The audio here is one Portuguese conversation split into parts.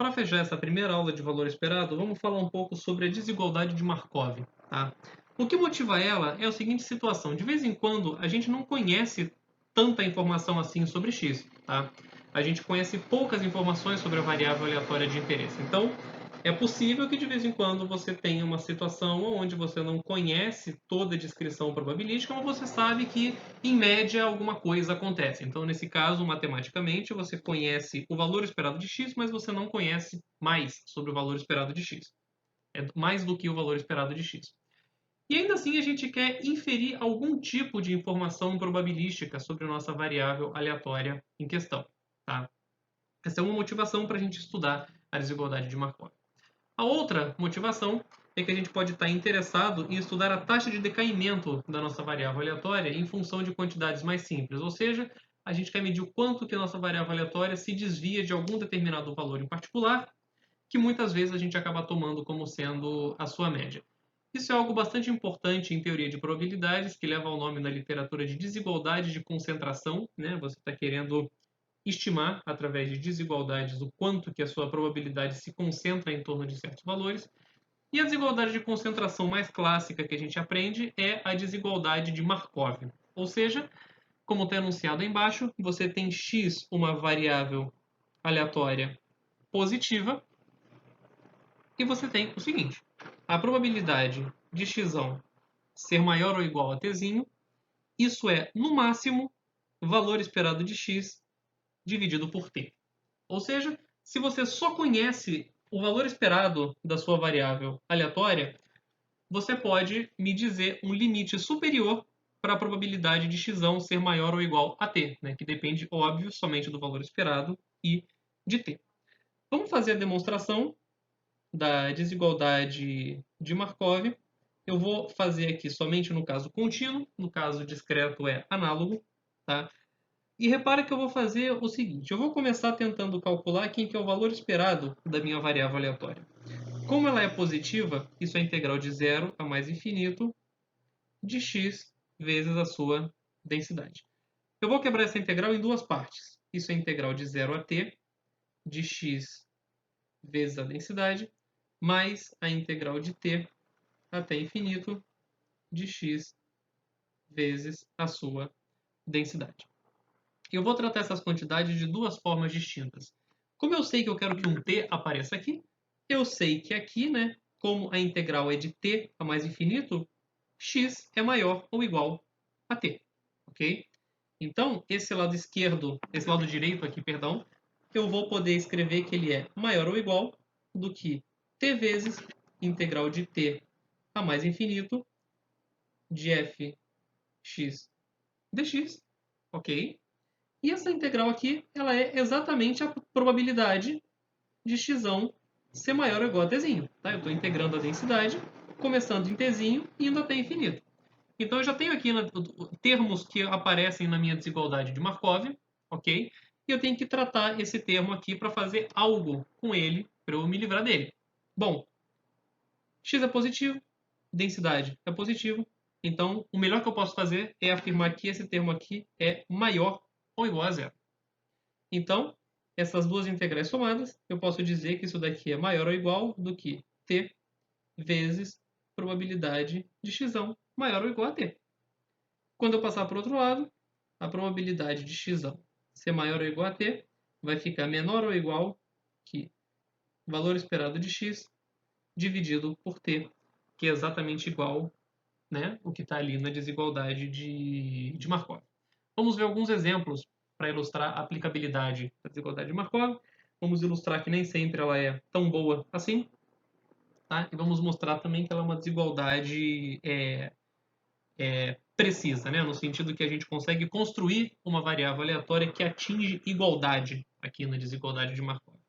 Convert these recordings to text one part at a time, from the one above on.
para fechar essa primeira aula de valor esperado, vamos falar um pouco sobre a desigualdade de Markov, tá? O que motiva ela é a seguinte situação: de vez em quando a gente não conhece tanta informação assim sobre x, tá? A gente conhece poucas informações sobre a variável aleatória de interesse. Então, é possível que de vez em quando você tenha uma situação onde você não conhece toda a descrição probabilística, mas você sabe que, em média, alguma coisa acontece. Então, nesse caso, matematicamente, você conhece o valor esperado de x, mas você não conhece mais sobre o valor esperado de x. É mais do que o valor esperado de x. E ainda assim, a gente quer inferir algum tipo de informação probabilística sobre a nossa variável aleatória em questão. Tá? Essa é uma motivação para a gente estudar a desigualdade de Markov. A outra motivação é que a gente pode estar interessado em estudar a taxa de decaimento da nossa variável aleatória em função de quantidades mais simples, ou seja, a gente quer medir o quanto que a nossa variável aleatória se desvia de algum determinado valor em particular, que muitas vezes a gente acaba tomando como sendo a sua média. Isso é algo bastante importante em teoria de probabilidades, que leva ao nome na literatura de desigualdade de concentração, né? Você está querendo estimar, através de desigualdades, o quanto que a sua probabilidade se concentra em torno de certos valores. E a desigualdade de concentração mais clássica que a gente aprende é a desigualdade de Markov. Ou seja, como está enunciado aí embaixo, você tem x, uma variável aleatória positiva, e você tem o seguinte: a probabilidade de x ser maior ou igual a t, isso é, no máximo, o valor esperado de x dividido por t. Ou seja, se você só conhece o valor esperado da sua variável aleatória, você pode me dizer um limite superior para a probabilidade de x ser maior ou igual a t, né? Que depende, óbvio, somente do valor esperado e de t. Vamos fazer a demonstração da desigualdade de Markov. Eu vou fazer aqui somente no caso contínuo, no caso discreto é análogo, tá? E repara que eu vou fazer o seguinte: eu vou começar tentando calcular quem que é o valor esperado da minha variável aleatória. Como ela é positiva, isso é a integral de 0 a mais infinito de x vezes a sua densidade. Eu vou quebrar essa integral em duas partes. Isso é a integral de 0 a t de x vezes a densidade, mais a integral de t até infinito de x vezes a sua densidade. Eu vou tratar essas quantidades de duas formas distintas. Como eu sei que eu quero que um t apareça aqui, eu sei que aqui, né, como a integral é de t a mais infinito, x é maior ou igual a t, ok? Então, esse lado direito aqui, perdão, eu vou poder escrever que ele é maior ou igual do que t vezes integral de t a mais infinito de fx dx, ok? E essa integral aqui, ela é exatamente a probabilidade de x ser maior ou igual a t. Tá? Eu estou integrando a densidade, começando em t e indo até infinito. Então eu já tenho aqui termos que aparecem na minha desigualdade de Markov, ok? E eu tenho que tratar esse termo aqui para fazer algo com ele, para eu me livrar dele. Bom, x é positivo, densidade é positivo, então o melhor que eu posso fazer é afirmar que esse termo aqui é maior ou igual a zero. Então, essas duas integrais somadas, eu posso dizer que isso daqui é maior ou igual do que t vezes probabilidade de x maior ou igual a t. Quando eu passar para o outro lado, a probabilidade de x ser maior ou igual a t vai ficar menor ou igual que o valor esperado de x dividido por t, que é exatamente igual, né, o que está ali na desigualdade de Markov. Vamos ver alguns exemplos para ilustrar a aplicabilidade da desigualdade de Markov. Vamos ilustrar que nem sempre ela é tão boa assim. Tá? E vamos mostrar também que ela é uma desigualdade precisa, né? No sentido que a gente consegue construir uma variável aleatória que atinge igualdade aqui na desigualdade de Markov.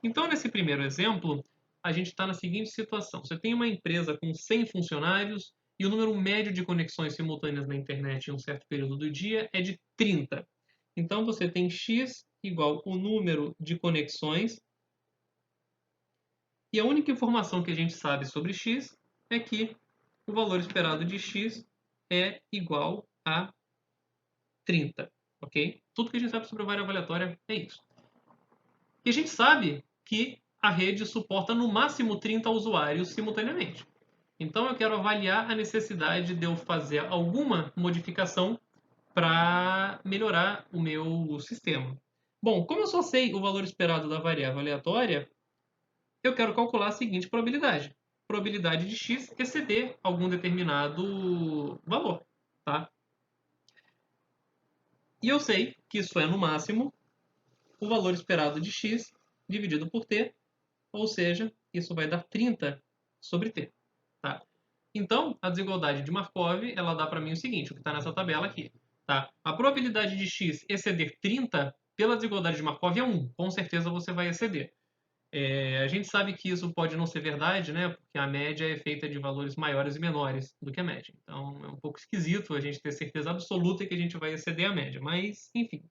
Então, nesse primeiro exemplo, a gente está na seguinte situação. Você tem uma empresa com 100 funcionários e o número médio de conexões simultâneas na internet em um certo período do dia é de 30. Então, você tem x igual o número de conexões. E a única informação que a gente sabe sobre x é que o valor esperado de x é igual a 30. Ok? Tudo que a gente sabe sobre a variável aleatória é isso. E a gente sabe que a rede suporta no máximo 30 usuários simultaneamente. Então eu quero avaliar a necessidade de eu fazer alguma modificação para melhorar o meu sistema. Bom, como eu só sei o valor esperado da variável aleatória, eu quero calcular a seguinte probabilidade. Probabilidade de x exceder algum determinado valor. Tá? E eu sei que isso é, no máximo, o valor esperado de x dividido por t, ou seja, isso vai dar 30 sobre t. Tá? Então, a desigualdade de Markov, ela dá para mim o seguinte, o que está nessa tabela aqui. Tá? A probabilidade de x exceder 30 pela desigualdade de Markov é 1. Com certeza você vai exceder. A gente sabe que isso pode não ser verdade, né? Porque a média é feita de valores maiores e menores do que a média. Então, é um pouco esquisito a gente ter certeza absoluta que a gente vai exceder a média. Mas, enfim,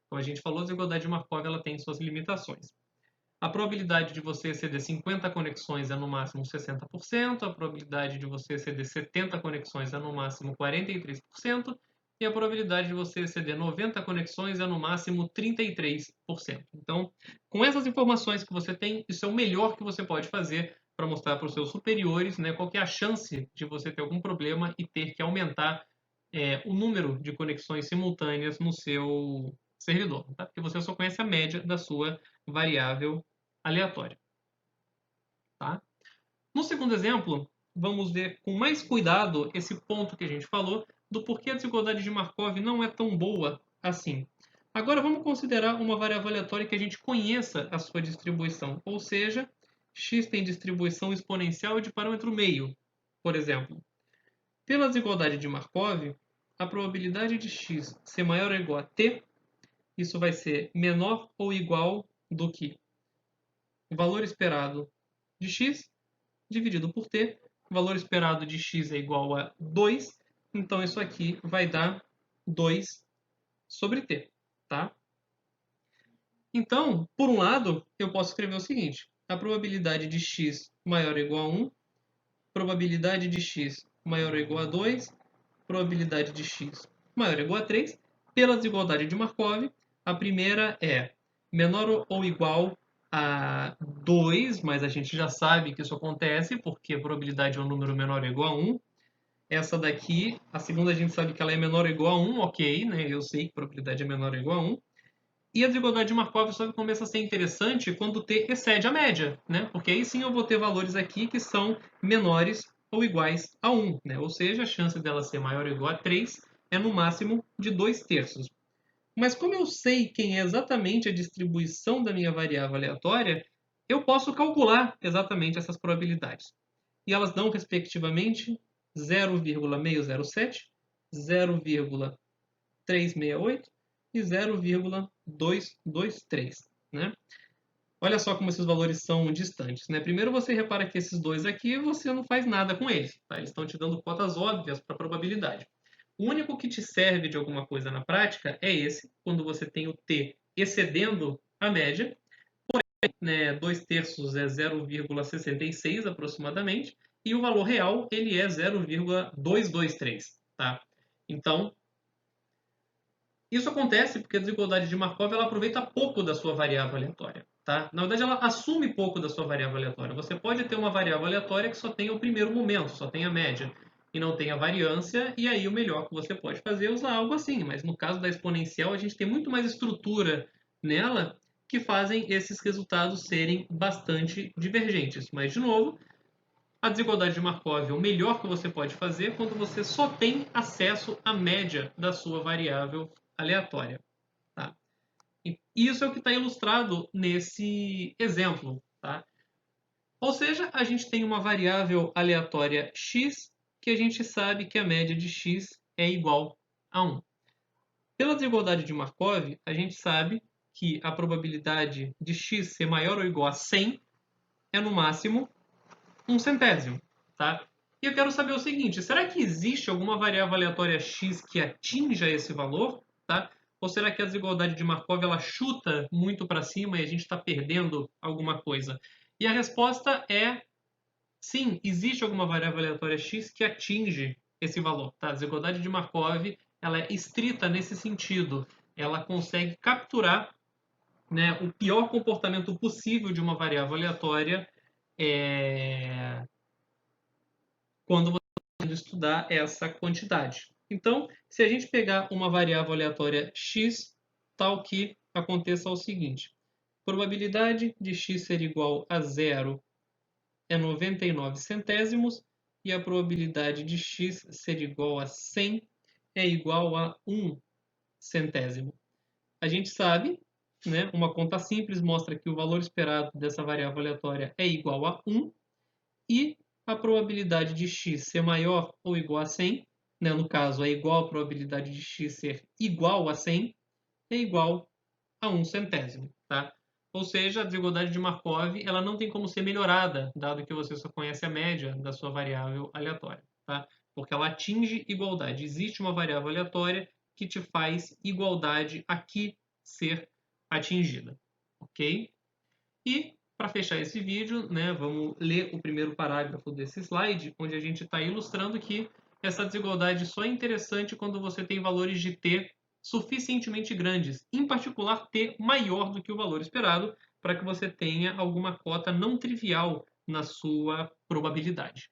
como a gente falou, a desigualdade de Markov ela tem suas limitações. A probabilidade de você exceder 50 conexões é no máximo 60%, a probabilidade de você exceder 70 conexões é no máximo 43%, e a probabilidade de você exceder 90 conexões é no máximo 33%. Então, com essas informações que você tem, isso é o melhor que você pode fazer para mostrar para os seus superiores, né, qual que é a chance de você ter algum problema e ter que aumentar o número de conexões simultâneas no seu servidor, tá? Porque você só conhece a média da sua variável aleatória. Tá? No segundo exemplo, vamos ver com mais cuidado esse ponto que a gente falou do porquê a desigualdade de Markov não é tão boa assim. Agora vamos considerar uma variável aleatória que a gente conheça a sua distribuição, ou seja, x tem distribuição exponencial de parâmetro meio, por exemplo. Pela desigualdade de Markov, a probabilidade de x ser maior ou igual a t, isso vai ser menor ou igual do que o valor esperado de x dividido por t. O valor esperado de x é igual a 2, então isso aqui vai dar 2 sobre t. Tá? Então, por um lado, eu posso escrever o seguinte: a probabilidade de x maior ou igual a 1, probabilidade de x maior ou igual a 2, probabilidade de x maior ou igual a 3, pela desigualdade de Markov. A primeira é menor ou igual a 2, mas a gente já sabe que isso acontece, porque a probabilidade é um número menor ou igual a 1. Essa daqui, a segunda a gente sabe que ela é menor ou igual a 1, ok, né? Eu sei que a probabilidade é menor ou igual a 1. E a desigualdade de Markov só começa a ser interessante quando t excede a média, né? Porque aí sim eu vou ter valores aqui que são menores ou iguais a 1, né? Ou seja, a chance dela ser maior ou igual a 3 é no máximo de 2/3. Mas como eu sei quem é exatamente a distribuição da minha variável aleatória, eu posso calcular exatamente essas probabilidades. E elas dão, respectivamente, 0,607, 0,368 e 0,223. Né? Olha só como esses valores são distantes. Né? Primeiro você repara que esses dois aqui você não faz nada com eles. Tá? Eles estão te dando cotas óbvias para a probabilidade. O único que te serve de alguma coisa na prática é esse, quando você tem o t excedendo a média. Porém, né, 2/3 é 0,66 aproximadamente, e o valor real ele é 0,223. Tá? Então, isso acontece porque a desigualdade de Markov ela aproveita pouco da sua variável aleatória. Tá? Na verdade, ela assume pouco da sua variável aleatória. Você pode ter uma variável aleatória que só tem o primeiro momento, só tem a média, e não tem a variância, e aí o melhor que você pode fazer é usar algo assim. Mas no caso da exponencial, a gente tem muito mais estrutura nela que fazem esses resultados serem bastante divergentes. Mas, de novo, a desigualdade de Markov é o melhor que você pode fazer quando você só tem acesso à média da sua variável aleatória. Tá? E isso é o que está ilustrado nesse exemplo. Tá? Ou seja, a gente tem uma variável aleatória x que a gente sabe que a média de x é igual a 1. Pela desigualdade de Markov, a gente sabe que a probabilidade de x ser maior ou igual a 100 é no máximo 1/100. Tá? E eu quero saber o seguinte: será que existe alguma variável aleatória x que atinja esse valor? Tá? Ou será que a desigualdade de Markov ela chuta muito para cima e a gente está perdendo alguma coisa? E a resposta é sim, existe alguma variável aleatória x que atinge esse valor. Tá? A desigualdade de Markov ela é estrita nesse sentido. Ela consegue capturar né, o pior comportamento possível de uma variável aleatória é quando você está estudar essa quantidade. Então, se a gente pegar uma variável aleatória x, tal que aconteça o seguinte: probabilidade de x ser igual a zero é 99 centésimos e a probabilidade de x ser igual a 100 é igual a 1 centésimo. A gente sabe, né, uma conta simples mostra que o valor esperado dessa variável aleatória é igual a 1 e a probabilidade de x ser maior ou igual a 100, né, no caso é igual à probabilidade de x ser igual a 100, é igual a 1 centésimo. Tá? Ou seja, a desigualdade de Markov ela não tem como ser melhorada, dado que você só conhece a média da sua variável aleatória. Tá? Porque ela atinge igualdade. Existe uma variável aleatória que te faz igualdade aqui ser atingida. Ok? E, para fechar esse vídeo, né, vamos ler o primeiro parágrafo desse slide, onde a gente está ilustrando que essa desigualdade só é interessante quando você tem valores de t suficientemente grandes, em particular t maior do que o valor esperado, para que você tenha alguma cota não trivial na sua probabilidade.